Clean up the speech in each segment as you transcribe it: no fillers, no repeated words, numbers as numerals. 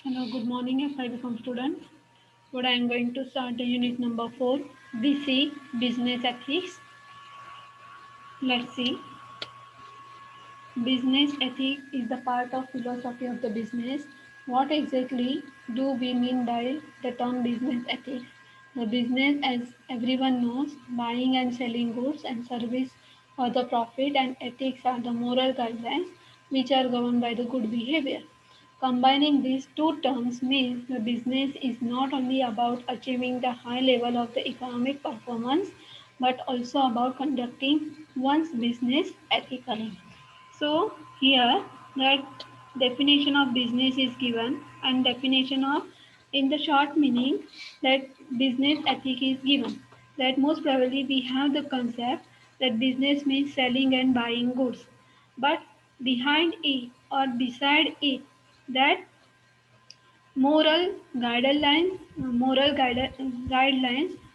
Hello, good morning, F5 students. Today I am going to start the unit number 4, BC Business Ethics. Let's see. Business ethics is the part of philosophy of the business. What exactly do we mean by the term business ethics? The business, as everyone knows, buying and selling goods and service for the profit, and ethics are the moral guidelines which are governed by the good behavior. Combining these two terms means the business is not only about achieving the high level of the economic performance but also about conducting one's business ethically. So here that definition of business is given, and definition of in the short meaning that business ethic is given. That most probably we have the concept that business means selling and buying goods. But behind it or beside it, that moral guidelines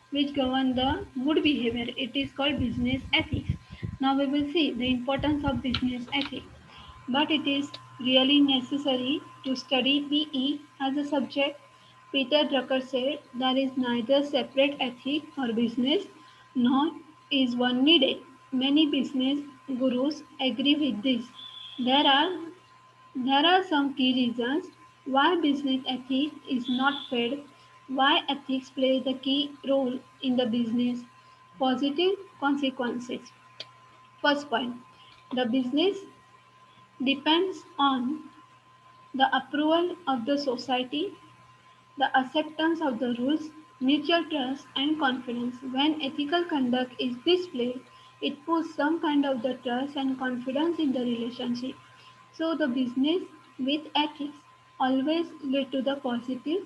which govern the good behavior. It is called business ethics. Now we will see the importance of business ethics. But it is really necessary to study BE as a subject. Peter Drucker said there is neither separate ethic or business, nor is one needed. Many business gurus agree with this. There are there are some key reasons why business ethics is not fed, why ethics play the key role in the business. Positive consequences. First point, the business depends on the approval of the society, the acceptance of the rules, mutual trust, and confidence. When ethical conduct is displayed, it puts some kind of the trust and confidence in the relationship. So the business with ethics always lead to the positive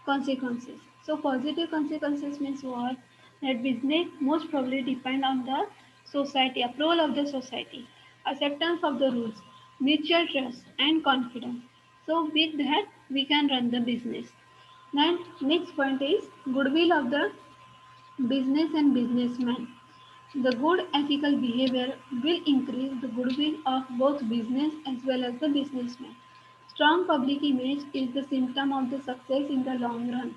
consequences. So positive consequences means what? That business most probably depend on the society, approval of the society, acceptance of the rules, mutual trust and confidence. So with that we can run the business. Then next point is goodwill of the business and businessman. The good ethical behavior will increase the goodwill of both business as well as the businessman. Strong public image is the symptom of the success in the long run.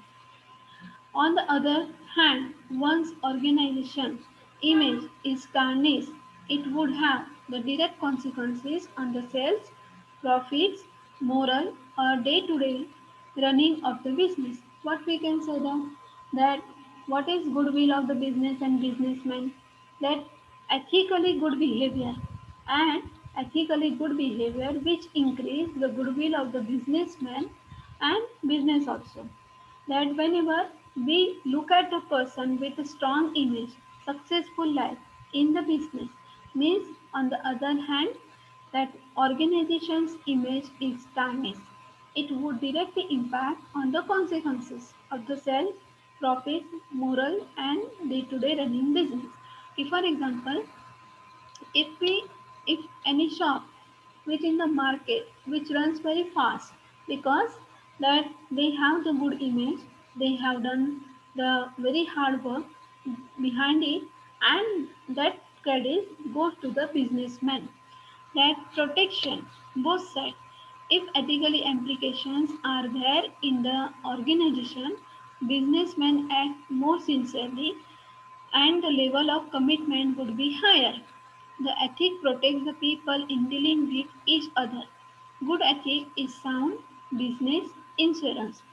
On the other hand, once organization image is tarnished, it would have the direct consequences on the sales, profits, moral, or day-to-day running of the business. What we can say that what is goodwill of the business and businessman? That ethically good behavior and ethically good behavior which increase the goodwill of the businessman and business also, that whenever we look at a person with a strong image, successful life in the business, means on the other hand, that organization's image is tarnished. It would directly impact on the consequences of the sales, profit, moral, and day-to-day running business. If, for example, if we if any shop which in the market which runs very fast because that they have the good image, they have done the very hard work behind it, and that credit goes to the businessman. That protection both sides, if ethically implications are there in the organization, businessmen act more sincerely and the level of commitment would be higher. The ethic protects the people in dealing with each other. Good ethic is sound business insurance.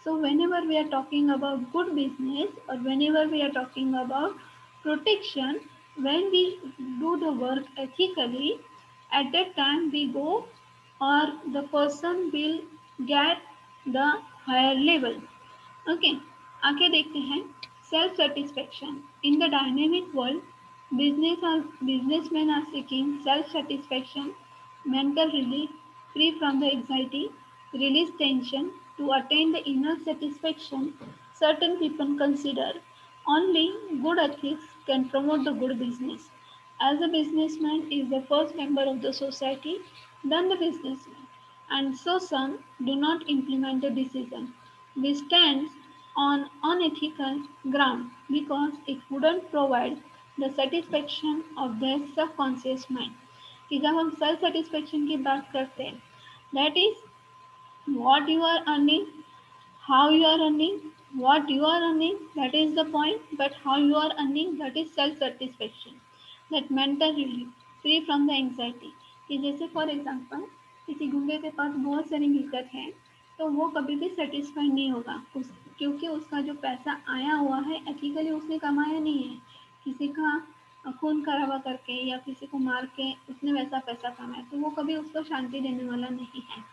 So, whenever we are talking about good business or whenever we are talking about protection, when we do the work ethically, at that time we go or the person will get the higher level. Okay, आगे देखते हैं self satisfaction in the dynamic world. Businessmen are seeking self satisfaction, mental relief, free from the anxiety, release tension. To attain the inner satisfaction, certain people consider only good ethics can promote the good business. As a businessman is the first member of the society, then the businessman, and so some do not implement the decision. This stands on unethical ground because it wouldn't provide the satisfaction of their subconscious mind. कि जब हम self satisfaction की बात करते हैं, that is what you are earning, how you are earning, what you are earning, that is the point, but how you are earning, that is self satisfaction, that mental relief, free from the anxiety. कि जैसे for example किसी गुंडे के पास बहुत सारी मिलकत है तो वो कभी भी सेटिस्फाइड नहीं होगा क्योंकि उसका जो पैसा आया हुआ है एथिकली उसने कमाया नहीं है, किसी का खून खराबा करके या किसी को मार के उसने वैसा पैसा कमाया तो वो कभी उसको शांति देने वाला नहीं है.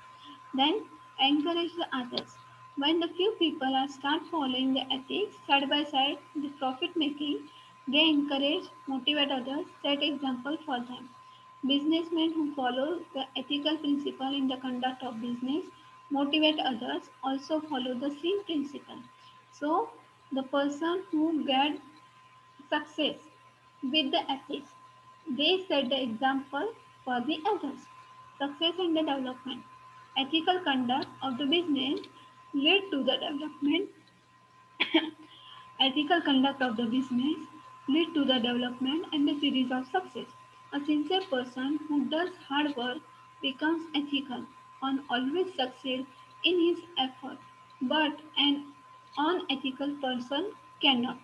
Then encourage the others. When the few people are start following the ethics side by side with profit making, they encourage, motivate others, set example for them. Businessmen who follow the ethical principle in the conduct of business motivate others also follow the same principle. So the person who get success with the ethics, they set the example for the others. Success and the development. Ethical conduct of the business lead to the development. Ethical conduct of the business lead to the development and the series of success. A sincere person who does hard work becomes ethical and always succeed in his effort, but an unethical person cannot.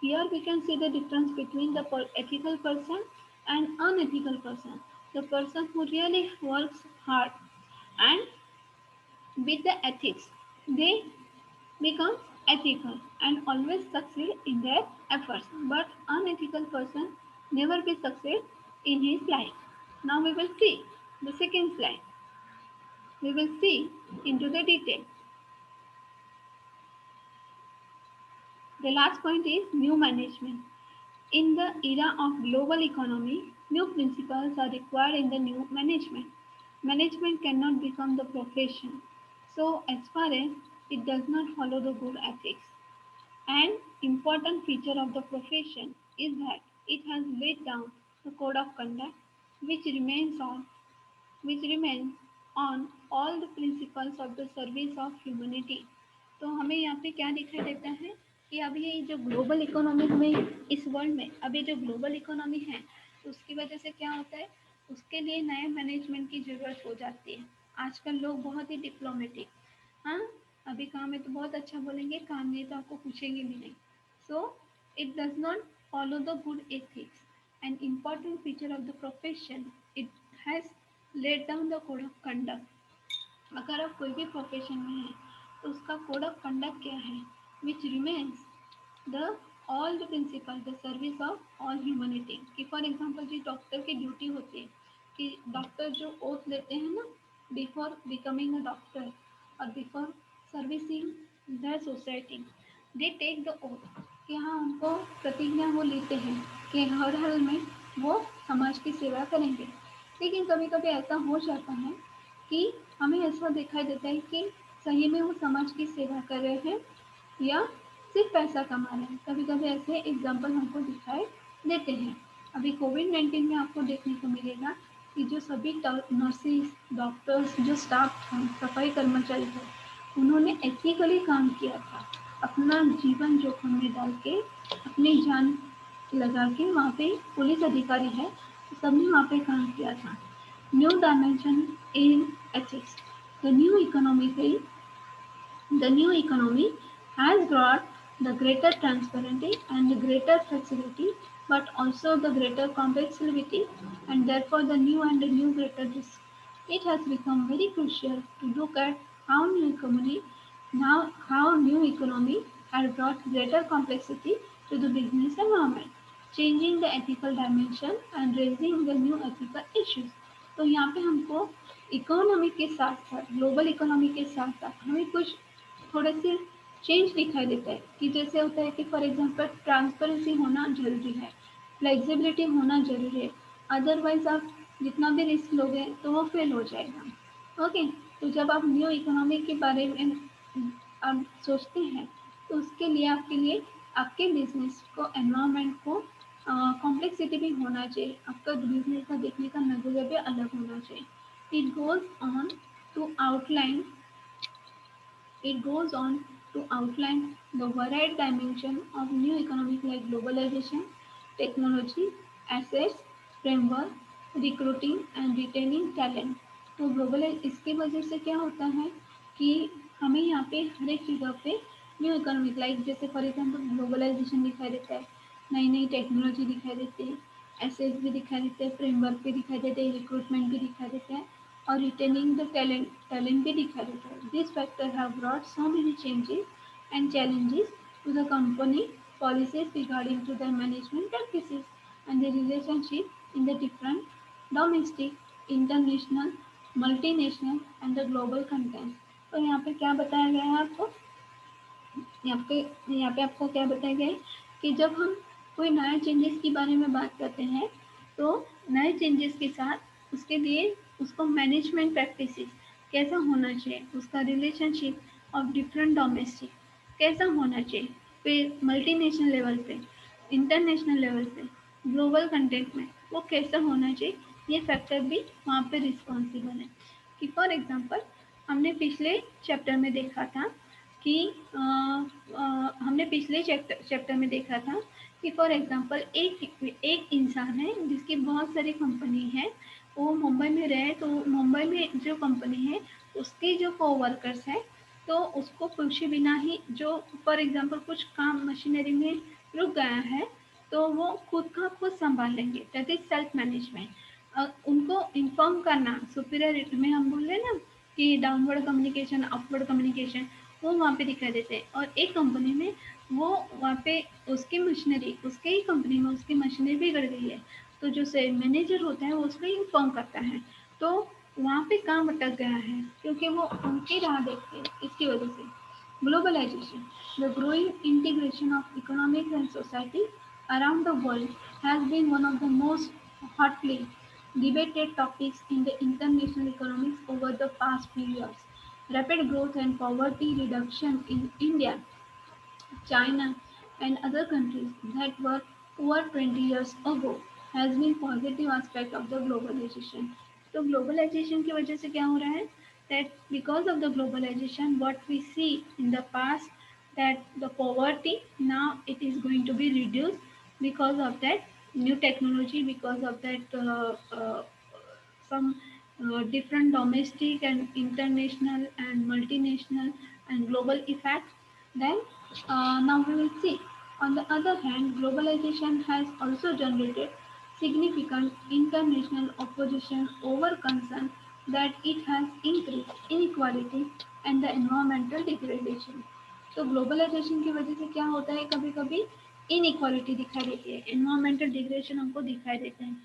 Here we can see the difference between the ethical person and unethical person. The person who really works hard and with the ethics, they become ethical and always succeed in their efforts. But unethical person never be succeed in his life. Now we will see the second slide. We will see into the detail. The last point is new management. In the era of global economy, new principles are required in the new management. Management cannot become the profession, so as far as it does not follow the good ethics. An important feature of the profession is that it has laid down the code of conduct which remains on all the principles of the service of humanity. तो हमें यहाँ पे क्या दिखाई देता है कि अभी ये जो ग्लोबल इकोनॉमी में इस वर्ल्ड में अभी जो ग्लोबल इकोनॉमी है उसकी वजह से क्या होता है उसके लिए नए मैनेजमेंट की जरूरत हो जाती है. आजकल लोग बहुत ही डिप्लोमेटिक, हाँ अभी काम है तो बहुत अच्छा बोलेंगे, काम नहीं तो आपको पूछेंगे भी नहीं. So it does not follow the good ethics. An important feature of the profession, it has laid down the code of conduct. अगर आप कोई भी प्रोफेशन में हैं तो उसका कोड ऑफ कंडक्ट क्या है which remains the all the principle the service of all humanity. कि फॉर एग्जांपल जी डॉक्टर की ड्यूटी होती है कि डॉक्टर जो ओथ लेते हैं ना बिफोर बिकमिंग अ डॉक्टर और before servicing the society, they take the oath कि हाँ उनको प्रतिज्ञा वो लेते हैं कि हर हाल में वो समाज की सेवा करेंगे. लेकिन कभी कभी ऐसा हो जाता है कि हमें ऐसा दिखाई देता है कि सही में वो समाज की सेवा कर रहे हैं या सिर्फ पैसा कमा रहे हैं. कभी कभी ऐसे एग्जाम्पल हमको दिखाई देते हैं. अभी कोविड-19 में आपको देखने को मिलेगा कि जो सभी नर्सेस डॉक्टर्स जो स्टाफ था सफाई कर्मचारी थे उन्होंने एथिकली काम किया था, अपना जीवन जोखिम में डाल के अपनी जान लगा के वहाँ पे पुलिस अधिकारी है तो सबने वहाँ पे काम किया था. New dimension in ethics. The new economy, the new economy has brought the greater transparency and the greater flexibility, but also the greater complexity, and therefore the new and the new greater risk. It has become very crucial to look at how new economy has brought greater complexity to the business environment, changing the ethical dimension and raising the new ethical issues. तो यहाँ पे हमको economy के साथ साथ global economy के साथ साथ हमें कुछ थोड़े से चेंज दिखाई देता है कि जैसे होता है कि फॉर एग्जांपल ट्रांसपेरेंसी होना जरूरी है, फ्लेक्सिबिलिटी होना जरूरी है, अदरवाइज आप जितना भी रिस्क लोगे तो वो फेल हो जाएगा. ओके, तो जब आप न्यू इकोनॉमी के बारे में आप सोचते हैं तो उसके लिए आपके बिजनेस को एनवायरनमेंट को कॉम्प्लेक्सिटी भी होना चाहिए, आपका बिजनेस का देखने का नजरिया भी अलग होना चाहिए. It goes on to outline It goes on to outline the varied dimensions of new economic like globalization, technology, assets, framework, recruiting and retaining talent. तो ग्लोबल इसकी वजह से क्या होता है कि हमें यहाँ पे हर एक जगह पे न्यू इकोनॉमिक, लाइक जैसे फॉर एग्जाम्पल ग्लोबलाइजेशन दिखाई देता है, नई नई टेक्नोलॉजी दिखाई देती है, एसेट्स भी दिखाई देते हैं, फ्रेमवर्क भी दिखाई देते हैं, रिक्रूटमेंट भी दिखाई देता है, और रिटेनिंग द टैलेंट भी दिखाई देता है. This factor have brought so many changes and challenges to the company policies regarding to their management practices and the relationship in the different domestic, international, multinational and the global content. तो यहाँ पे क्या बताया गया है आपको, यहाँ पे आपको क्या बताया गया है कि जब हम कोई नए चेंजेस के बारे में बात करते हैं तो नए चेंजेस के साथ उसके लिए उसको मैनेजमेंट प्रैक्टिसेस कैसा होना चाहिए, उसका रिलेशनशिप ऑफ डिफरेंट डोमेस्टिक कैसा होना चाहिए, फिर मल्टीनेशनल लेवल पे, इंटरनेशनल लेवल पे, ग्लोबल कंटेंट में वो कैसा होना चाहिए, ये फैक्टर भी वहाँ पे रिस्पॉन्सिबल है. कि फॉर एग्जांपल हमने पिछले चैप्टर में देखा था कि हमने पिछले चैप्टर में देखा था कि फॉर एग्जांपल एक इंसान है जिसकी बहुत सारी कंपनी है, वो मुंबई में रहे, तो मुंबई में जो कंपनी है उसके जो कोवर्कर्स हैं तो उसको पूछे बिना ही जो फॉर एग्जांपल कुछ काम मशीनरी में रुक गया है तो वो खुद का खुद संभाल लेंगे, दैट इज सेल्फ मैनेजमेंट. उनको इन्फॉर्म करना सुपीरियर में, हम बोल रहे ना कि डाउनवर्ड कम्युनिकेशन अपवर्ड कम्युनिकेशन, वो वहाँ पे दिखाई देते हैं. और एक कंपनी में वो वहाँ पे उसकी मशीनरी, उसके ही कंपनी में उसकी मशीनरी बिगड़ गई है तो जो से मैनेजर होता है वो उसको इन्फॉर्म करता है, तो वहाँ पे काम अटक गया है क्योंकि वो उनकी राह देखते हैं. इसकी वजह से globalisation, the growing integration of economics and society around the world has been one of the most hotly debated topics in the international economics over the past few years. Rapid growth and poverty reduction in India, China, and other countries that were over 20 years ago has been positive aspect of the globalization. तो globalization की वजह से क्या हो रहा है, that because of the globalization what we see in the past, that the poverty now it is going to be reduced because of that new technology, because of that some different domestic and international and multinational and global effects. Then now we will see. On the other hand, globalization has also generated significant international opposition over concern that it has increased inequality and the environmental degradation. तो globalisation की वजह से क्या होता है, कभी कभी inequality दिखाई देती है, एनवायरमेंटल डिग्रेडेशन हमको दिखाई देते हैं.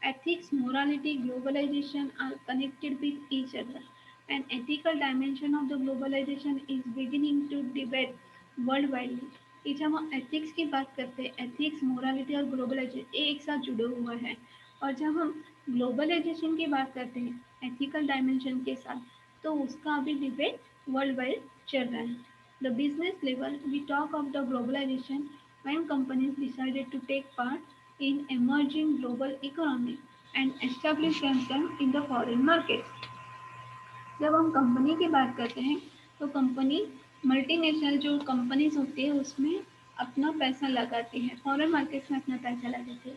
Ethics, morality, globalization are connected with each other. An ethical dimension of the globalization is beginning to debate worldwide. कि जब हम एथिक्स की बात करते हैं, एथिक्स, मोरालिटी और ग्लोबलाइजेशन एक साथ जुड़े हुए हैं, और जब हम ग्लोबलाइजेशन की बात करते हैं एथिकल डायमेंशन के साथ, तो उसका अभी डिबेट वर्ल्ड वाइड चल रहा है. The business level we talk of the globalisation when companies decided to take part in emerging global economy and establish themselves in the foreign markets. जब हम कंपनी की बात करते हैं तो कंपनी मल्टीनेशनल जो कंपनीज होती है उसमें अपना पैसा लगाती है, फॉरेन मार्केट्स में अपना पैसा लगाती है.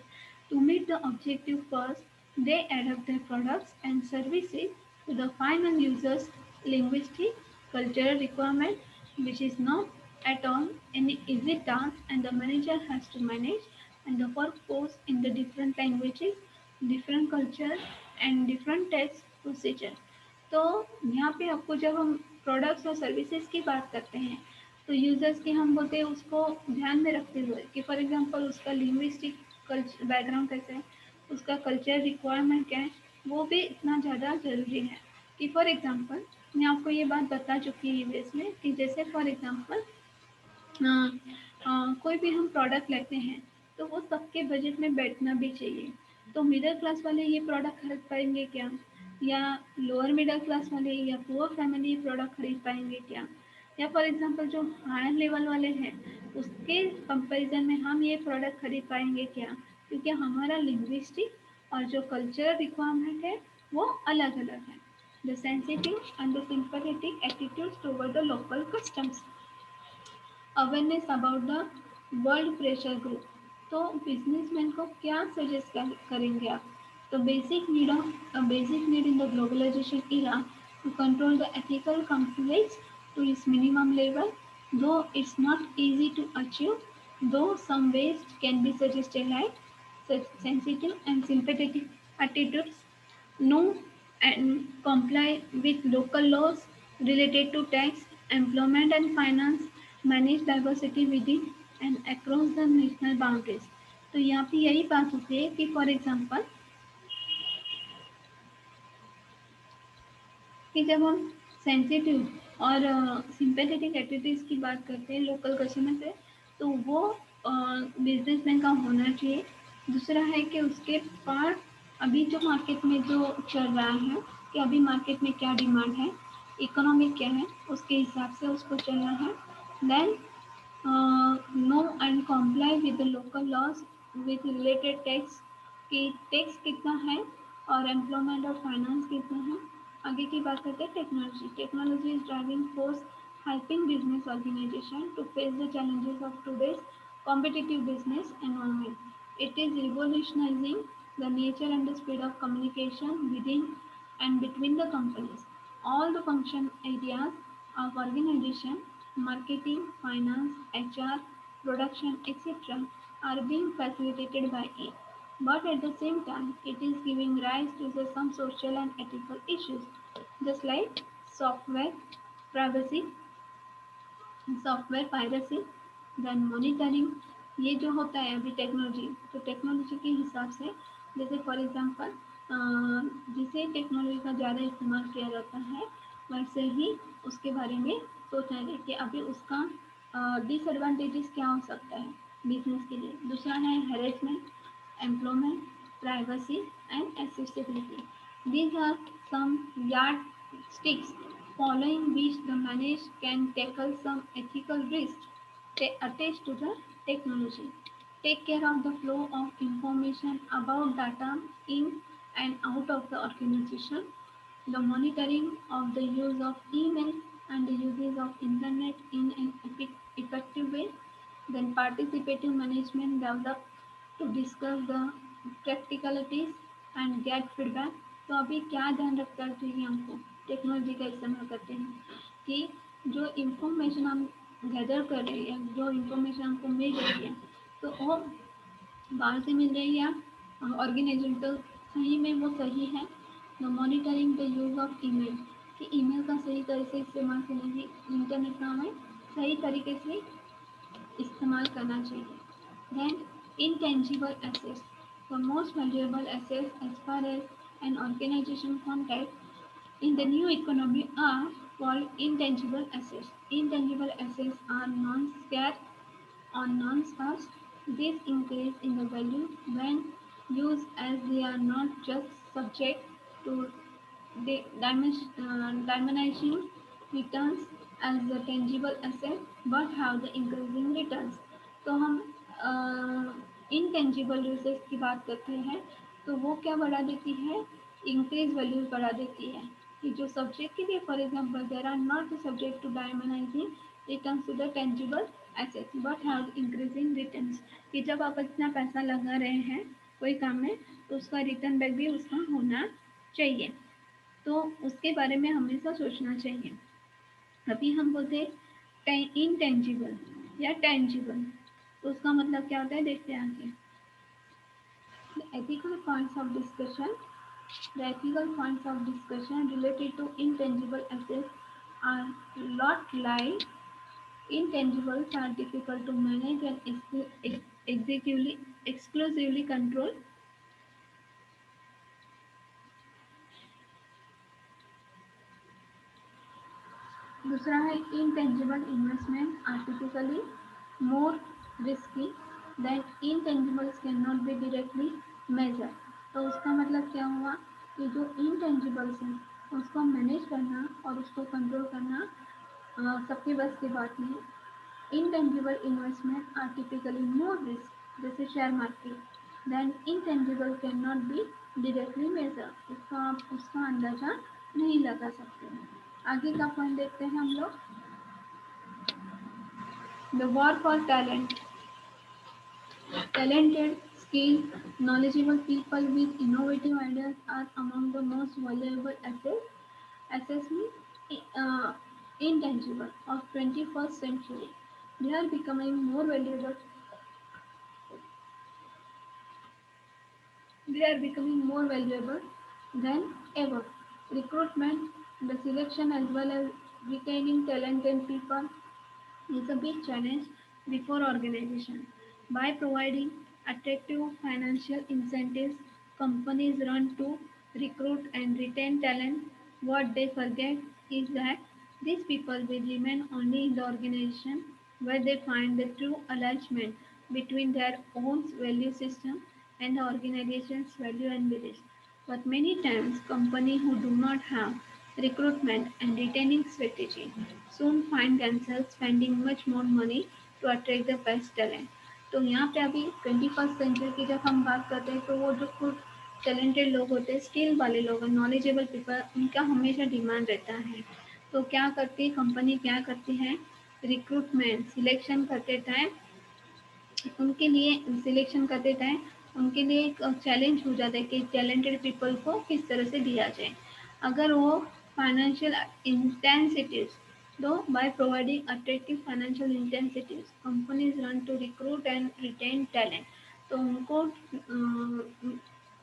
To meet the objective first they adapt their products and services to the final users linguistic, cultural requirement, which is not at all any easy task, and the manager has to manage and the workforce in the different languages, different culture, and different tax procedure. तो यहाँ पे आपको जब हम products और services की बात करते हैं तो यूजर्स की हम बोलते हैं उसको ध्यान में रखते हुए कि फॉर एग्जांपल उसका लिंग्विस्टिक कल्चर बैकग्राउंड कैसे है, उसका कल्चर रिक्वायरमेंट क्या है, वो भी इतना ज़्यादा ज़रूरी है. कि फॉर एग्जांपल मैं आपको ये बात बता चुकी है यूएस में कि जैसे फॉर एग्जांपल कोई भी हम प्रोडक्ट लेते हैं तो वो सबके बजट में बैठना भी चाहिए. तो मिडिल क्लास वाले ये प्रोडक्ट खरीद पाएंगे क्या, या लोअर मिडिल क्लास वाले या पुअर फैमिली प्रोडक्ट खरीद पाएंगे क्या, या फॉर एग्जांपल जो हायर लेवल वाले हैं उसके कंपैरिजन में हम ये प्रोडक्ट खरीद पाएंगे क्या, क्योंकि हमारा लिंग्विस्टिक और जो कल्चरल रिक्वायरमेंट है वो अलग अलग है. The sensitive and the sympathetic attitudes toward the local customs. Awareness about the world pressure group. तो बिजनेसमैन को क्या सजेस्ट करेंगे आप, तो basic need in the globalisation era to control the ethical conflicts to its minimum level, though it's not easy to achieve, though some ways can be suggested like such sensitive and sympathetic attitudes, know and comply with local laws related to tax, employment and finance, manage diversity within and across the national boundaries. तो यहाँ पे यही बात होती है कि for example कि जब हम सेंसिटिव और सिंपैथेटिक एटिट्यूड्स की बात करते हैं लोकल कस्टमर से तो वो बिजनेसमैन का होना चाहिए। दूसरा है कि उसके पास अभी जो मार्केट में जो चल रहा है कि अभी मार्केट में क्या डिमांड है, इकोनॉमी क्या है, उसके हिसाब से उसको चलना है। Then know and comply with the local laws with related tax कि टैक्स कितना है और एम्प्लॉयमेंट और फाइनेंस कितना है। आगे की बात करते हैं technology. Technology is driving force helping business organization to face the challenges of today's competitive business environment. It is revolutionizing the nature and the speed of communication within and between the companies. All the function areas of organization, marketing, finance, HR, production, etc., are being facilitated by it. But at the same time, it is giving rise to some social and ethical issues, just like software privacy, software piracy, then monitoring. ये जो होता है अभी technology, तो technology के हिसाब से जैसे फॉर एग्जांपल जिसे टेक्नोलॉजी का ज़्यादा इस्तेमाल किया जाता है वैसे ही उसके बारे में सोचना चाहिए कि अभी उसका डिसएडवांटेजेस क्या हो सकता है बिजनेस के लिए। दूसरा है harassment, employment, privacy, and accessibility. These are some yardsticks following which the manager can tackle some ethical risks attached to the technology. Take care of the flow of information about data in and out of the organization, the monitoring of the use of email and the uses of internet in an effective way, then participative management developed to discuss the practicalities and get feedback। तो अभी क्या ध्यान रखना चाहिए हमको technology का इस्तेमाल करते हैं कि जो इंफॉर्मेशन हम गैदर कर रहे हैं, जो इंफॉर्मेशन हमको मिल रही है तो वो बाहर से मिल रही है ऑर्गेनाइजेशन तो सही में वो सही है। The monitoring the use of email कि ईमेल का सही तरह से इस्तेमाल करने की, इंटरनेट का हमें सही तरीके से इस्तेमाल करना चाहिए। Then intangible assets, the most valuable assets as far as an organization contact in the new economy are called intangible assets. Intangible assets are non-scarce or non-sparse. This increase in the value when used as they are not just subject to diminishing returns as the tangible asset but have the increasing returns। तो हम intangible resource की बात करते हैं तो वो क्या बढ़ा देती है, इंक्रीज वैल्यूज बढ़ा देती है कि जो सब्जेक्ट के लिए for example there are not subject to diminishing returns to the tangible assets but have increasing returns कि जब आप इतना पैसा लगा रहे हैं कोई काम में तो उसका रिटर्न बैक भी उसका होना चाहिए। तो उसके बारे में हमेशा सोचना चाहिए। अभी हम बोलते इनटेंजिबल या टेंजिबल तो उसका मतलब क्या होता है देखते हैं आगे। The ethical points of discussion. The ethical points of discussion related to intangible assets are lot like intangibles are difficult to manage and exclusively control। दूसरा है intangible investment are typically more risky than intangibles cannot be directly measured। तो उसका मतलब क्या हुआ कि जो intangibles हैं उसको मैनेज करना और उसको कंट्रोल करना सबके बस की बात नहीं। Intangible investment are typically more risk जैसे share market then intangible cannot be directly measured उसका आप उसका अंदाजा नहीं लगा सकते। आगे का पॉइंट देखते हैं हम लोग। The war for talent. Talented, skilled, knowledgeable people with innovative ideas are among the most valuable assets assessment intangible of 21st century. They are becoming more valuable. They are becoming more valuable than ever. Recruitment, the selection as well as retaining talented people is a big challenge before organizations. By providing attractive financial incentives, companies run to recruit and retain talent. What they forget is that these people will remain only in the organization where they find the true alignment between their own value system and the organization's value and beliefs. But many times, companies who do not have recruitment and retaining strategy soon find themselves spending much more money to attract the best talent. तो यहाँ पे अभी 21st century की जब हम बात करते हैं तो वो जो खुद टैलेंटेड लोग होते हैं, स्किल वाले लोग, नॉलेजेबल पीपल, उनका हमेशा डिमांड रहता है। तो क्या करती है कंपनी, क्या करती है, रिक्रूटमेंट सिलेक्शन करते टाइम उनके लिए सिलेक्शन करते टाइम उनके लिए एक चैलेंज हो जाता है कि टैलेंटेड पीपल को किस तरह से दिया जाए। अगर वो फाइनेंशियल इंटेंसिटीज दो, by providing attractive financial intensities companies run to recruit and retain talent. तो उनको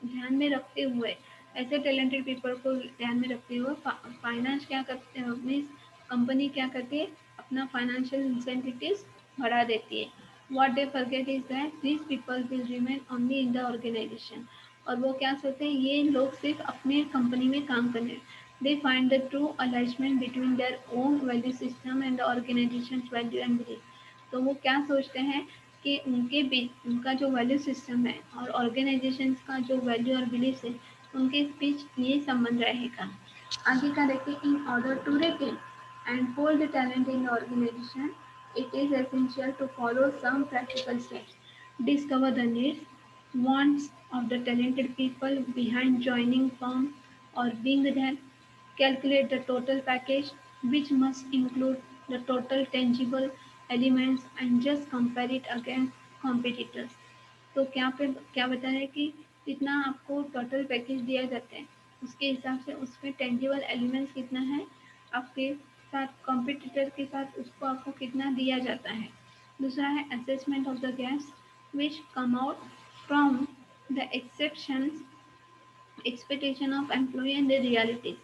ध्यान में रखते हुए, ऐसे टैलेंटेड पीपल को ध्यान में रखते हुए फाइनेंस क्या करते मीन्स कंपनी क्या करती है, अपना फाइनेंशियल इंसेंटिव्स बढ़ा देती है। What they forget is that these people will remain only in the organization. और वो क्या सोचते हैं, ये लोग सिर्फ अपने कंपनी में काम करने। They find the true alignment between their own value system and the organization's value and belief. तो वो क्या सोचते हैं कि उनके बीच उनका जो वैल्यू सिस्टम है और ऑर्गेनाइजेशन का जो वैल्यू और बिलीफ है, उनके बीच ये संबंध रहेगा। आगे का देखिए, in order to retain and hold the talent in the organization, it is essential to follow some practical steps. Discover the needs, wants of the talented people behind joining firm or being there. Calculate the total package, which must include the total tangible elements and just compare it against competitors. तो क्या बता रहे हैं कि जितना आपको total package दिया जाता है उसके हिसाब से उसमें टेंजिबल एलिमेंट्स कितना है, आपके साथ कॉम्पिटिटर के साथ उसको आपको कितना दिया जाता है। दूसरा है assessment of the gaps which come out from the exceptions expectation of employ and the realities.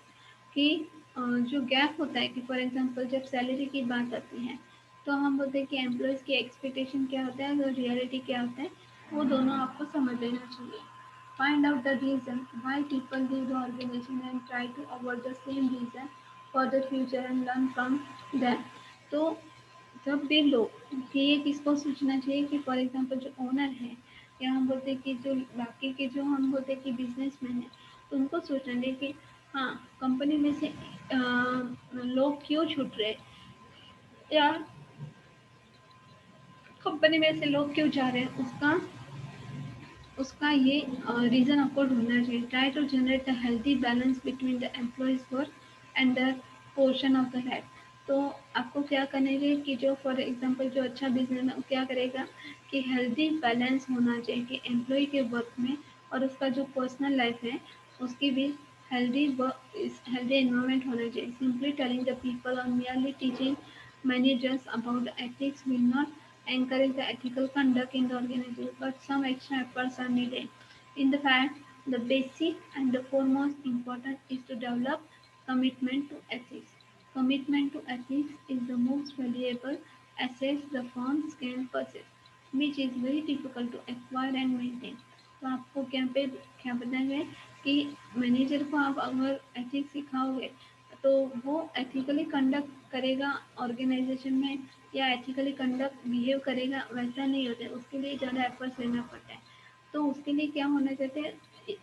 कि जो गैप होता है कि फॉर एग्जांपल जब सैलरी की बात आती है तो हम बोलते हैं कि एम्प्लॉयज़ की एक्सपेक्टेशन क्या होता है और रियलिटी क्या होता है, वो दोनों आपको समझ लेना चाहिए। Find out the reason why people leave the organisation and try to avoid the same reason for the future and learn from them. तो जब भी लोग कि ये किसको सोचना चाहिए कि फॉर एग्जांपल जो ओनर है या हम बोलते हैं कि जो बाकी के जो हम बोलते हैं कि बिजनेसमैन है, तो उनको सोचना चाहिए कि हाँ कंपनी में से लोग क्यों छूट रहे, या कंपनी में से लोग क्यों जा रहे हैं, उसका उसका ये रीज़न आपको ढूंढना चाहिए। Try to generate the healthy balance between the employees work and the portion of the life. तो आपको क्या करना चाहिए कि जो फॉर एग्जांपल जो अच्छा बिजनेस है क्या करेगा कि हेल्दी बैलेंस होना चाहिए कि एम्प्लॉय के वर्क में और उसका जो पर्सनल लाइफ है उसकी भी हेल्दी हेल्दी एनवायरनमेंट होना चाहिए। सिंपली टेलिंग द पीपल और merely teaching managers about the ethics will not encourage the ethical conduct in the organization, but some extra efforts are needed. In the fact, the basic and the foremost important is to develop commitment to ethics. Commitment to ethics is the most valuable asset the firms can possess, which is very difficult to acquire and maintain. तो आपको क्या बताएंगे कि manager को आप अगर ethics सिखाओगे तो वो एथिकली कंडक्ट करेगा ऑर्गेनाइजेशन में या एथिकली कंडक्ट बिहेव करेगा, वैसा नहीं होता है, उसके लिए ज़्यादा एफर्ट्स लेना पड़ता है। तो उसके लिए क्या होना चाहते हैं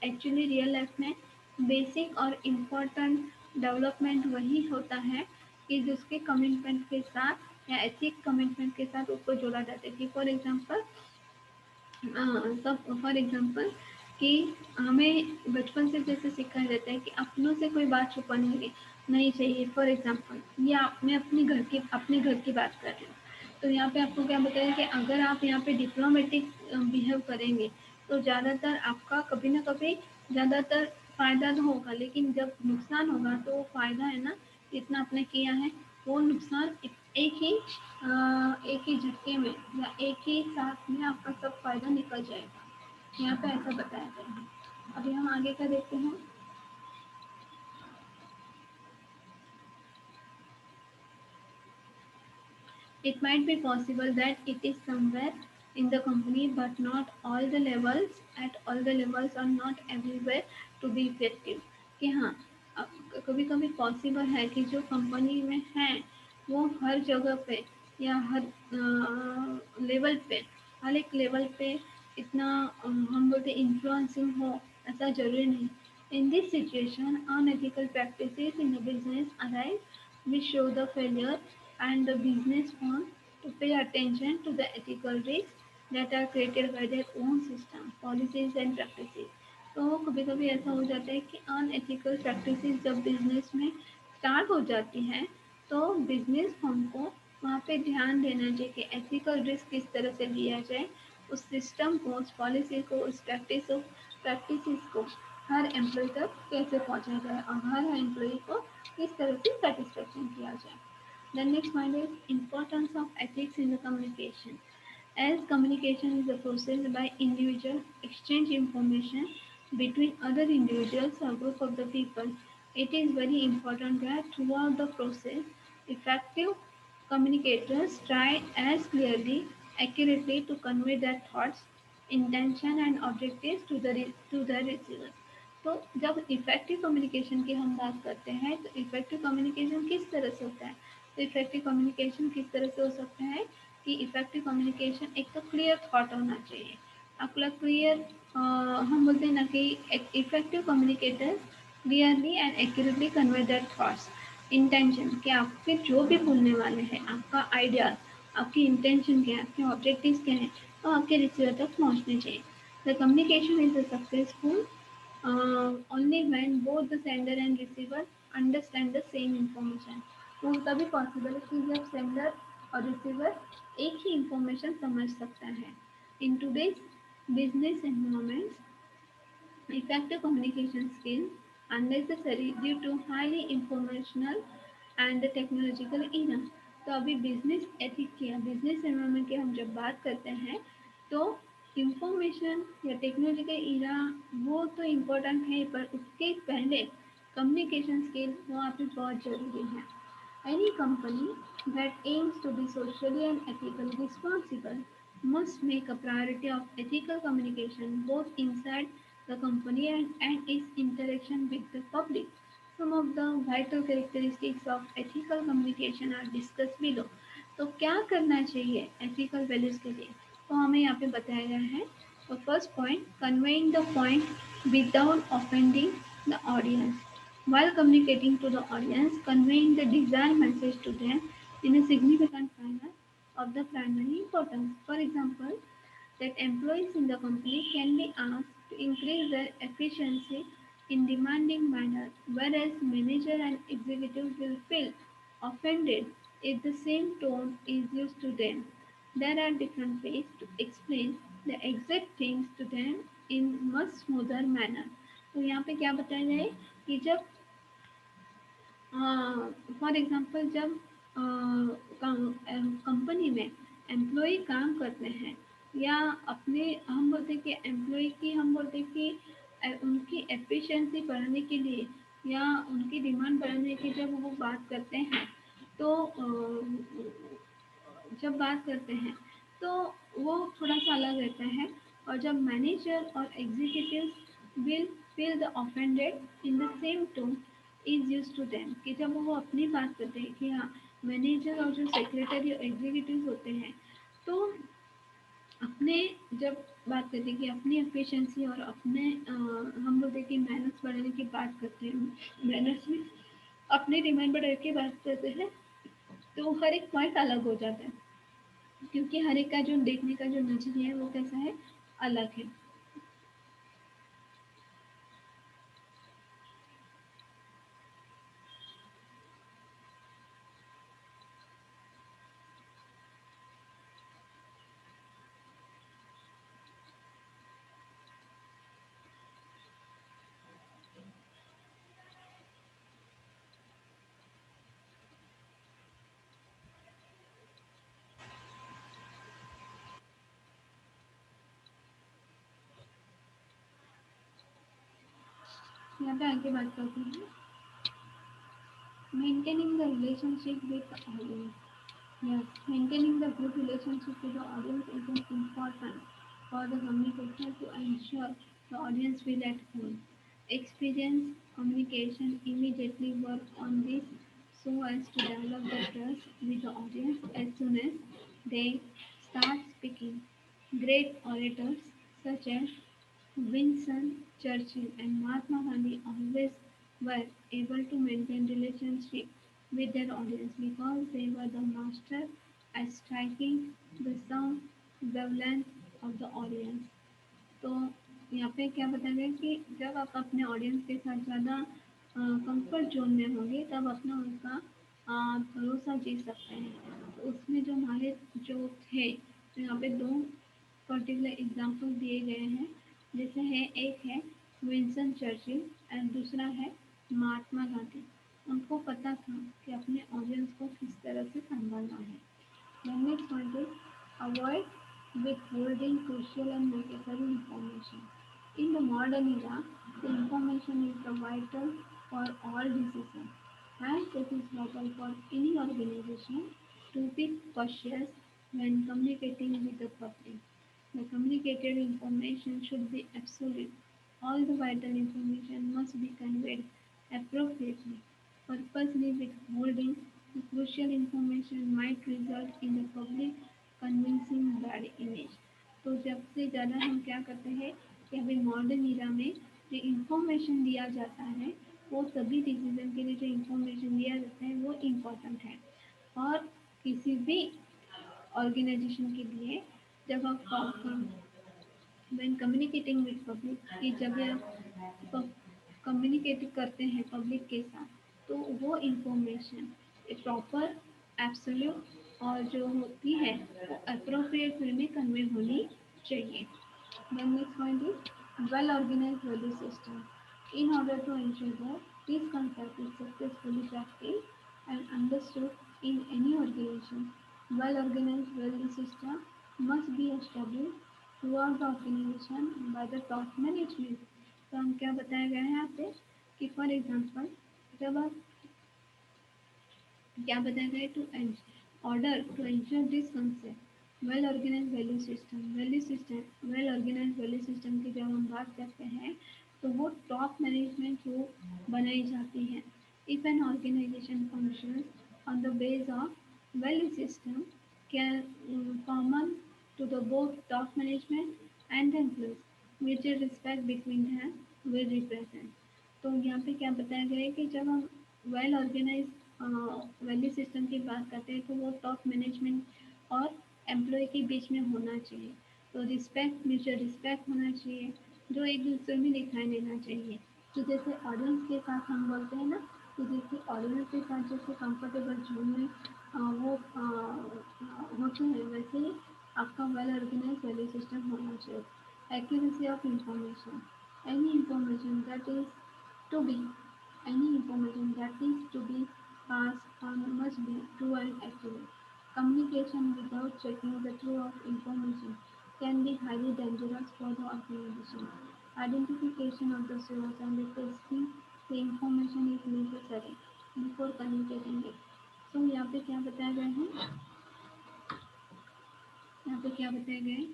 एक्चुअली रियल लाइफ में बेसिक और इम्पोर्टेंट डेवलपमेंट वही होता है कि जिसके कमिटमेंट के साथ या एथिक कमिटमेंट के साथ उसको जोड़ा जाता है। कि फॉर एग्जांपल सब फॉर एग्जांपल कि हमें बचपन से जैसे सिखाया जाता है कि अपनों से कोई बात छुपानी नहीं चाहिए। फॉर एग्जांपल या मैं अपने घर की बात कर रही हूँ, तो यहाँ पे आपको क्या बताया कि अगर आप यहाँ पे डिप्लोमेटिक बिहेव करेंगे तो ज़्यादातर आपका कभी ना कभी ज़्यादातर फायदा तो होगा, लेकिन जब नुकसान होगा तो फायदा है ना, जितना आपने किया है वो नुकसान एक ही झटके में या एक ही साथ में आपका सब फायदा निकल जाएगा। यहाँ पे ऐसा बताया गया है। अभी हम आगे का देखते हैं। It might be possible that it is somewhere in the company, but not all the levels, at all the levels are not everywhere to be effective. कि हाँ, कभी कभी पॉसिबल है कि जो कंपनी में है वो हर जगह पे या हर लेवल पे, हर एक लेवल पे इतना हम बोलते इन्फ्लुएंसिंग हो, ऐसा जरूरी नहीं। In this situation, unethical practices in the business arise, which show the failure and the business want to pay attention to the ethical risks that are created by their own system, policies and practices. तो कभी कभी ऐसा हो जाता है कि unethical practices जब business में स्टार्ट हो जाती हैं तो बिजनेस फर्म को वहाँ पे ध्यान देना चाहिए कि एथिकल रिस्क किस तरह से लिया जाए, उस सिस्टम को, उस पॉलिसी को, उस प्रैक्टिस को हर एम्प्लॉय तक कैसे पहुँचा जाए और हर एम्प्लॉय को किस तरह से सेटिस्फेक्शन किया जाए। The next point is importance of ethics in the communication. As communication is a process by individual exchange information between other individuals or group of the people, it is very important that throughout the process, effective communicators try as clearly, accurately to convey their thoughts, intention and objectives to the receiver. तो जब effective communication की हम बात करते हैं तो effective communication किस तरह से होता है, तो इफेक्टिव कम्युनिकेशन किस तरह से हो सकता है कि इफेक्टिव कम्युनिकेशन एक तो क्लियर थॉट होना चाहिए। आपका क्लियर, हम बोलते हैं ना कि effective communicator clearly and accurately convey that thoughts, intention कि आपके जो भी बोलने वाले हैं, आपका आइडिया, आपकी इंटेंशन क्या है, आपके ऑब्जेक्टिव्स क्या हैं, तो आपके रिसीवर तक पहुंचने चाहिए। The communication is a successful only when both the sender and receiver understand the same information. वो तभी पॉसिबल है कि जब सेंडर और रिसीवर एक ही इंफॉर्मेशन समझ सकता है। In today's business environments, effective communication skills are necessary due to highly informational and technological era। तो अभी बिजनेस एथिक की या बिजनेस एनवायरमेंट की हम जब बात करते हैं तो इंफॉर्मेशन या टेक्नोलॉजिकल इरा वो तो इम्पोर्टेंट है, पर उसके पहले कम्युनिकेशन स्किल वहाँ पे बहुत ज़रूरी है। Any company that aims to be socially and ethically responsible must make a priority of ethical communication both inside the company and its interaction with the public. Some of the vital characteristics of ethical communication are discussed below. तो क्या करना चाहिए ethical values के लिए, तो हमें यहाँ पे बताया गया है। तो first point, conveying the point without offending the audience. While communicating to the audience, conveying the desired message to them in a significant manner of the primary importance. For example, that employees in the company can be asked to increase their efficiency in demanding manner, whereas manager and executives will feel offended if the same tone is used to them. There are different ways to explain the exact things to them in much smoother manner. तो यहाँ पे क्या बताया जाए कि जब for example जब company में एम्प्लॉय काम करते हैं या अपने हम बोलते हैं कि एम्प्लॉय की हम बोलते हैं कि उनकी एफिशिएंसी बढ़ाने के लिए या उनकी डिमांड बढ़ाने की जब वो बात करते हैं तो जब बात करते हैं तो वो थोड़ा सा अलग रहता है। और जब मैनेजर और executive will feel the offended in the same tone is use to them, कि जब वो अपनी बात करते हैं कि हाँ, मैनेजर और जो सेक्रेटरी और एग्जीक्यूटिव होते हैं तो अपने जब बात करते हैं कि अपनी एफिशिएंसी और अपने हम बोलते हैं कि मेहनत बढ़ाने की बात करते हैं, मेहनत में अपनी डिमांड बढ़ाने की बात करते हैं, तो हर एक पॉइंट अलग हो जाता है, क्योंकि हर एक का जो देखने का जो नजरिया है वो कैसा है, अलग है। यहाँ पे आगे बात करते हैं maintaining the relationship with the audience. Yes, maintaining the good relationship with the audience is an important for the communication to ensure the audience will at home. Experience communication immediately work on this so as to develop the trust with the audience as soon as they start speaking. Great orators such as Winston Churchill and Mahatma Gandhi always were able to maintain relationship with their audience because they were the master at striking the sound wavelength of the audience. तो यहाँ पे क्या बताया गया कि जब आप अपने ऑडियंस के साथ ज़्यादा कंफर्ट जोन में होंगे तब अपना उनका भरोसा जीत सकते हैं। तो उसमें जो हमारे जो थे तो यहाँ पे दो पर्टिकुलर एग्जांपल दिए गए हैं जैसे है एक है विंस्टन चर्चिल एंड दूसरा है महात्मा गांधी। उनको पता था कि अपने ऑडियंस को किस तरह से संभालना है। The next point is avoid withholding crucial and necessary information. In the modern era, the information is the vital for all decisions, and it is vital for any organization to be cautious when communicating with the public. The communicated information should be absolute. All the vital information must be conveyed appropriately. Purposely withholding the crucial information might result in the public convincing bad image. तो जब से ज़्यादा हम क्या करते हैं कि अभी मॉडर्न इरा में जो इंफॉर्मेशन दिया जाता है वो सभी डिसीजन के लिए जो इंफॉर्मेशन दिया जाता है वो इम्पोर्टेंट है। और किसी भी ऑर्गेनाइजेशन के लिए जब आप when communicating with public कि जब आप कम्युनिकेट करते हैं पब्लिक के साथ तो वो इंफॉर्मेशन प्रॉपर एब्सोल्यूट और जो होती है वो अप्रोप्रिएट वे में कन्वे होनी चाहिए। Then next point is well organized value system. In order to ensure that this concept is successfully practiced and understood in any organization, well organized value system must be established throughout the organization by the top management. तो हम क्या बताया गया है यहाँ पे कि for example जब आप क्या बताया गया to order to ensure this concept well organise value system की जब हम बात करते हैं तो वो टॉप मैनेजमेंट थ्रू बनाई जाती है। If an organisation function on the base of value system can common to the both top management and the employees. Mutual respect between them will represent. तो यहाँ पे क्या बताया गया है कि जब हम वेल ऑर्गेनाइज वैल्यू सिस्टम की बात करते हैं तो वो टॉप मैनेजमेंट और एम्प्लॉय के बीच में होना चाहिए। तो रिस्पेक्ट म्यूचुअल रिस्पेक्ट होना चाहिए जो एक दूसरे में दिखाई देना चाहिए। तो जैसे ऑडियंस के साथ हम बोलते हैं ना कि जैसे ऑडियंस के साथ जैसे कंफर्टेबल जोन में वो होते हैं वैसे ही आपका वेल ऑर्गेनाइज वैल्यू सिस्टम होना चाहिए। Accuracy of information any information that is to be any information that is to be passed on must be true and accurate. Communication without checking the truth of information can be highly dangerous for the organization. Identification of the source and the testing the information is necessary before communicating it. So यहाँ पे क्या बताया गया है यहाँ पे क्या बताया गया है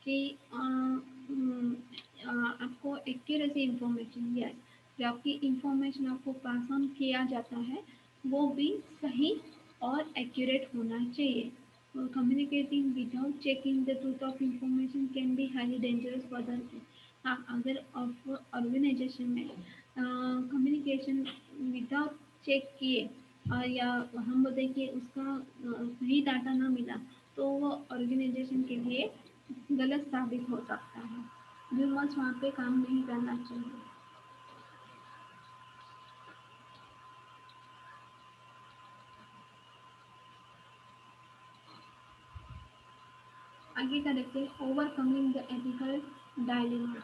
कि आपको एक्यूरेसी इंफॉर्मेशन यस जो आपकी इंफॉर्मेशन आपको पास ऑन किया जाता है वो भी सही और एक्यूरेट होना चाहिए। Communicating without checking the truth of information can be highly dangerous for the अगर ऑर्गेनाइजेशन में कम्युनिकेशन विदाउट चेक किए या हम बोलते कि उसका सही डाटा ना मिला तो वो ऑर्गेनाइजेशन के लिए गलत साबित हो सकता है। ह्यूमर्स वहाँ पे काम नहीं करना चाहिए। आगे का देखते हैं overcoming the ethical dilemma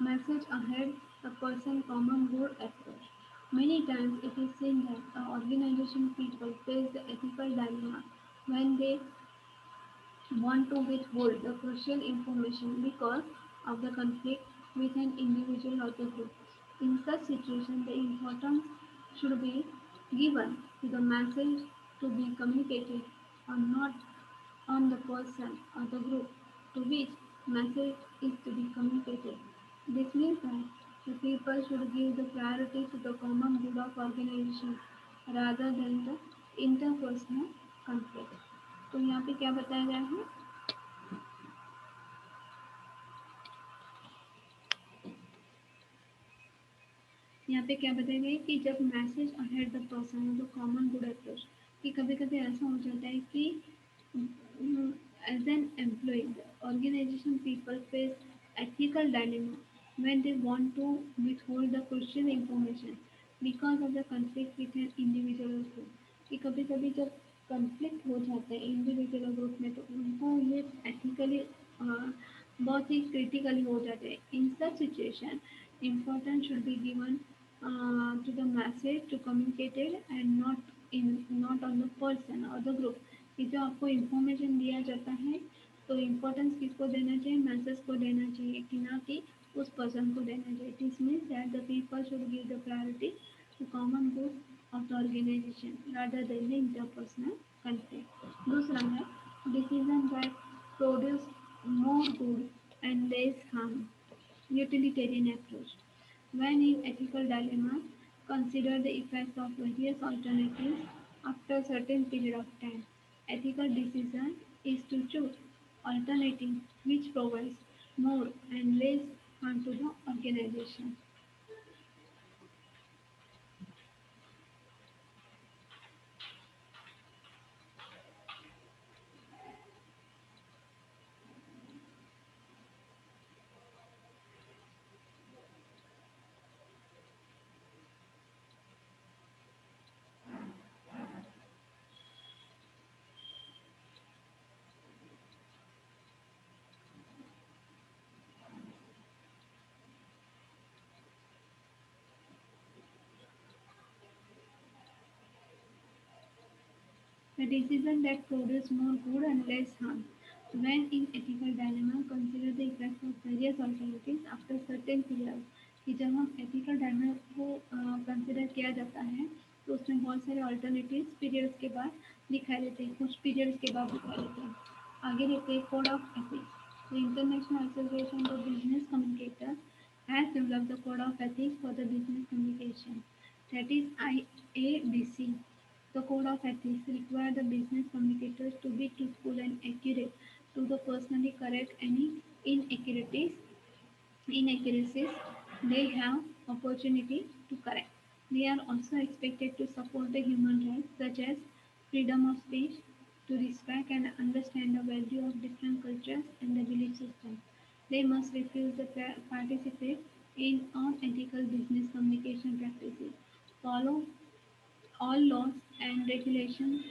message ahead the person common good approach many times it is seen that the organization people face the ethical dilemma when they want to withhold the crucial information because of the conflict with an individual or the group. In such situation, the importance should be given to the message to be communicated or not on the person or the group to which message is to be communicated. This means that the people should give the priority to the common good of organization rather than the interpersonal conflict. तो यहाँ पे क्या बताया गया है? यहाँ पे क्या बताया गया है कि जब message ahead the person the common good approach, कि कभी कभी ऐसा हो जाता है कि as an employee, the organization people face ethical dilemma when they want to withhold the crucial information because of the conflict with an individual or group. कि कभी कभी जब conflict हो जाता है इंडिविजुअल और ग्रुप में तो उनको ये एथिकली बहुत ही क्रिटिकली हो जाते हैं. In such situation important should be given to the message to communicate it and not on the person or the group. कि जो आपको इंफॉर्मेशन दिया जाता है तो इम्पोर्टेंस किसको देना चाहिए, मैसेज को देना चाहिए कि ना कि उस पर्सन को देना चाहिए. This means that the people should give the priority to common good of the organisation rather than the interpersonal conflict. दूसरा है decision that produce more good and less harm, utilitarian approach. When in ethical dilemma, consider the effects of various alternatives after a certain period of time. Ethical decision is to choose alternative which provides more and less harm to the organization. The decision that produces more good and less harm. When in ethical dilemma, consider the effects of various alternatives after certain period. कि जब हम ethical dilemma को consider किया जाता है तो उसमें बहुत सारे alternatives periods के बाद दिखाई देते हैं, कुछ periods के बाद दिखाई देते हैं. आगे देखते हैं code of ethics. The International Association of Business Communicators has developed the code of ethics for the business communication. That is IABC. The code of ethics requires the business communicators to be truthful and accurate, to the personally correct any inaccuracies they have opportunity to correct. They are also expected to support the human rights such as freedom of speech, to respect and understand the value of different cultures and the belief systems. They must refuse to participate in unethical business communication practices, follow all laws and regulation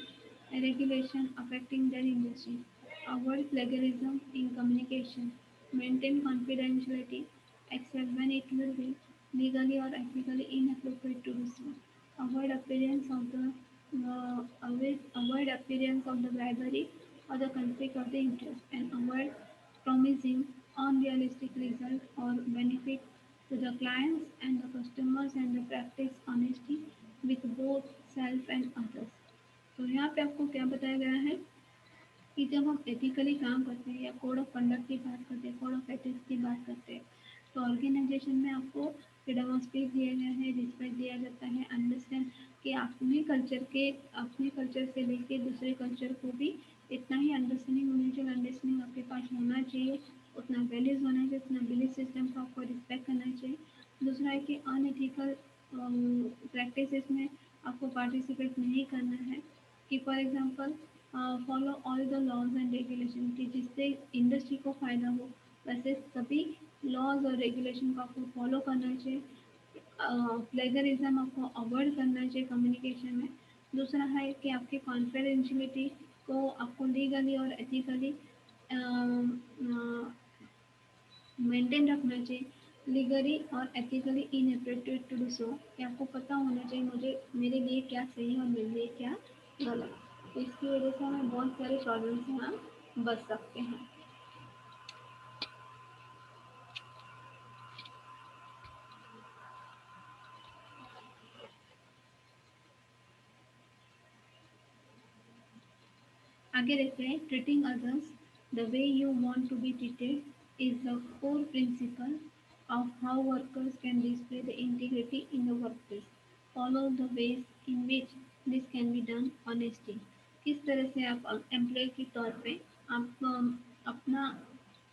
affecting their industry, avoid plagiarism in communication, maintain confidentiality except when it will be legally or ethically inappropriate to do so, avoid avoid appearance of the bribery or the conflict of the interest, and avoid promising unrealistic result or benefit to the clients and the customers, and the practice honesty with both self and others. तो यहाँ पे आपको क्या बताया गया है कि जब हम एथिकली काम करते हैं या कोड ऑफ कंडक्ट की बात करते हैं, कोड ऑफ एथिक्स की बात करते हैं, तो ऑर्गेनाइजेशन में आपको फ्रीडम ऑफ स्पीच दिया गया है, रिस्पेक्ट दिया जाता है, अंडरस्टैंड कि अपने कल्चर से लेके दूसरे कल्चर को भी इतना ही अंडरस्टैंडिंग होनी चाहिए, अंडरस्टैंडिंग आपके पास होना चाहिए, उतना वैल्यूज होना चाहिए, उतना बिलीफ सिस्टम को आपको रिस्पेक्ट करना चाहिए. दूसरा है कि अनएथिकल प्रैक्टिसेस में आपको पार्टिसिपेट नहीं करना है. कि for example follow all the laws and regulation, कि जिससे इंडस्ट्री को फ़ायदा हो वैसे सभी लॉज और रेगुलेशन को आपको फॉलो करना चाहिए. प्लेगरिज्म आपको अवॉइड करना चाहिए कम्युनिकेशन में. दूसरा है कि आपकी कॉन्फिडेंशियलिटी को आपको लीगली और एथिकली मेंटेन रखना चाहिए. लीगली और ethically inappropriate to do so, कि आपको पता होना चाहिए मुझे मेरे लिए क्या सही है और मेरे लिए क्या गलत. तो इसकी वजह से हमें बहुत सारे प्रॉब्लम से हम बच सकते हैं. आगे देखते हैं treating others the way you want to be treated is the core principle of how workers can display the integrity in the workplace. Follow the ways in which this can be done honesty. किस तरह से आप employ के तौर पे आप अपना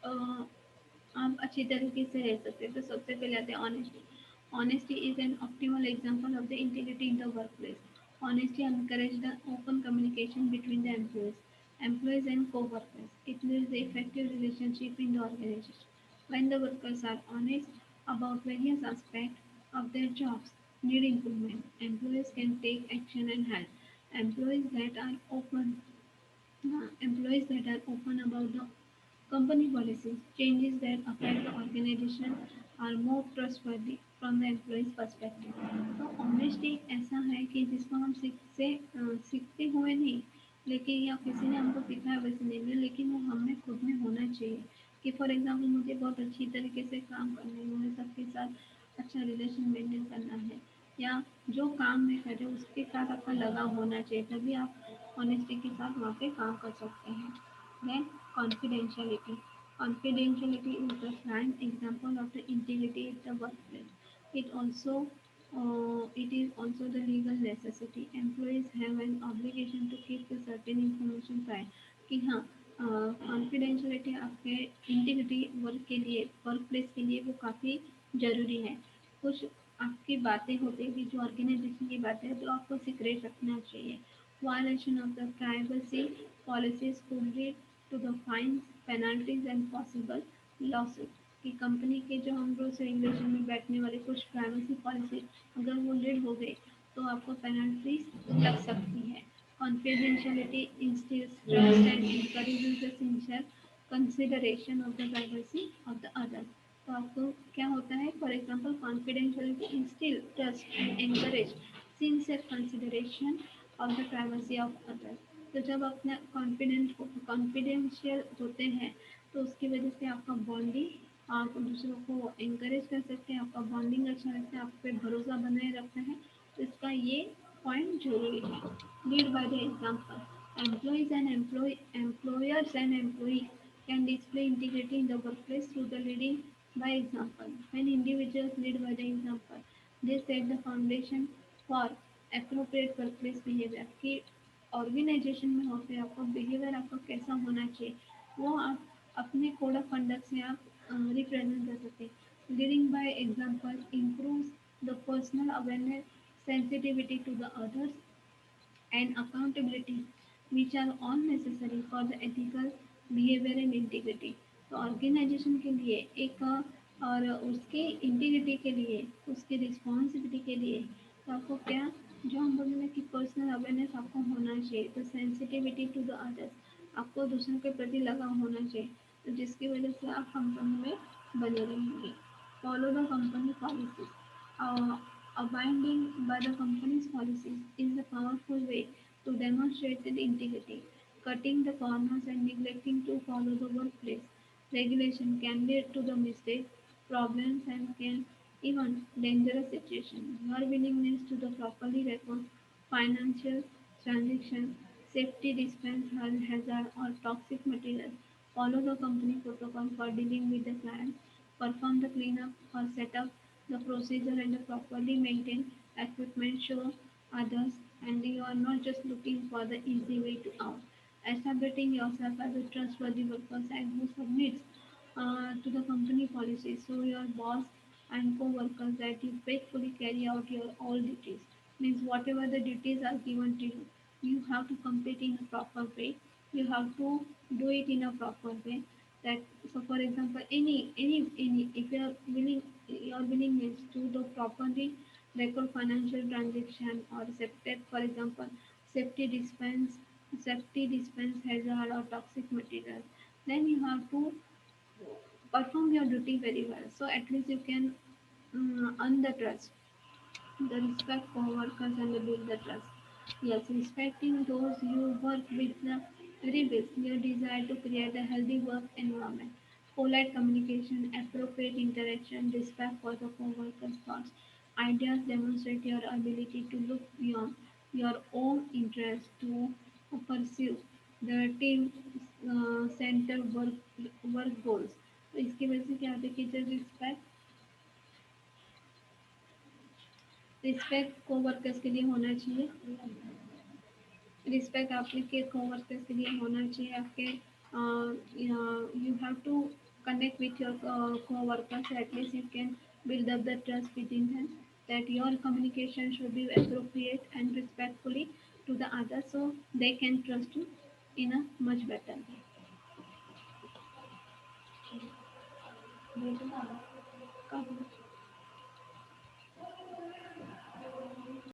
आप अच्छी तरीके से रह सकते हैं तो सबसे पहले आते हैं honesty honesty is an optimal example of the integrity in the workplace honesty encourage the open communication between the employees and co-workers it builds the effective relationship in the organization when the workers are honest about various aspects of their jobs need improvement employees can take action and help employees that are open about the company policies, changes that affect the organization are more trustworthy from the employee's perspective. तो honesty ऐसा है कि जिसको हम सीखते हुए नहीं लेकिन या किसी ने हमको सिखाया वैसे नहीं है लेकिन वो हमें खुद में होना चाहिए कि फॉर एग्जांपल मुझे बहुत अच्छी तरीके से काम करना है मुझे सबके साथ अच्छा रिलेशन मेंटेन करना है या जो काम में करे उसके साथ आपका लगाव होना चाहिए तभी आप ऑनेस्टी के साथ वहाँ पे काम कर सकते हैं then confidentiality. Confidentiality is the prime example of the integrity at the workplace. It is also the legal necessity. Employees have an obligation to keep a certain information private. कि हाँ कॉन्फिडेंशियलिटी आपके इंटीग्रिटी वर्क के लिए work place के लिए वो काफ़ी ज़रूरी है कुछ आपकी बातें होती है जो ऑर्गेनाइजेशन की बातें हैं तो आपको सीक्रेट रखना चाहिए violation of the privacy policies could lead to the fines, penalties and possible lawsuit. कि कंपनी के जो हम रूल्स रेगुलेशन में बैठने वाले कुछ प्राइवेसी पॉलिसी अगर वो लीड हो गई तो आपको पेनल्टीज लग सकती है confidentiality instills trust and encourages the sincere consideration of the privacy of the others. तो आपको क्या होता है for example confidentiality instil trust and encourage sincere consideration of the privacy of others तो जब अपना कॉन्फिडेंशियल होते हैं तो उसकी वजह से आपका बॉन्डिंग आप दूसरों को एनकरेज कर सकते हैं आपका बॉन्डिंग अच्छा रहता है आप पे भरोसा बनाए रखता है तो इसका ये पॉइंट जरूरी है lead by the example employers and employees can display integrity in the workplace through the leading by example. When individuals lead by the example, they set the foundation for appropriate workplace behavior. कि organisation में होते आपका behaviour आपका कैसा होना चाहिए वो आप अपने कोड ऑफ कंडक्ट से आप रिप्रेजेंट कर सकते हैं leading by example improves the personal awareness sensitivity to the others and accountability, which are all necessary for the ethical behavior and integrity. तो ऑर्गेनाइजेशन के लिए एक और उसके इंटीग्रिटी के लिए उसकी रिस्पॉन्सिबिलिटी के लिए तो आपको क्या जो हम बोलेंगे कि पर्सनल अवेयरनेस आपको होना चाहिए तो सेंसिटिविटी टू द अदर्स आपको दूसरों के प्रति लगाव होना चाहिए तो जिसकी वजह से आप कंपनी में बने रहेंगे follow the company policies abiding by the company's policies is a powerful way to demonstrate the integrity. Cutting the corners and neglecting to follow the workplace regulation can lead to the mistakes, problems, and can even dangerous situations. Your willingness to the properly record financial transactions, safety dispense hazard or toxic materials. Follow the company protocol for dealing with the client. Perform the cleanup or set up the procedure and properly maintain equipment show others and you are not just looking for the easy way to out. Establishing yourself as a trustworthy worker and who submits to the company policies so your boss and co-workers that you faithfully carry out your all duties means whatever the duties are given to you you have to complete in a proper way you have to do it in a proper way that so for example any if you are willing your willingness to do properly record financial transaction or safety for example safety dispense hazard or toxic material then you have to perform your duty very well so at least you can earn the trust the respect for workers and build the trust. Yes, respecting those you work with reveals your desire to create a healthy work environment. Polite communication, appropriate interaction, respect for the co-workers' thoughts. Ideas demonstrate your ability to look beyond your own interests to pursue the team center work goals. तो इसकी वजह से क्या होता है कि जो respect को वर्कर्स के लिए होना चाहिए। रिस्पेक्ट आपके कोवर्कर्स के लिए होना चाहिए। आपके you have to connect with your co-workers, so at least you can build up the trust within them, that your communication should be appropriate and respectfully to the others, so they can trust you in a much better way।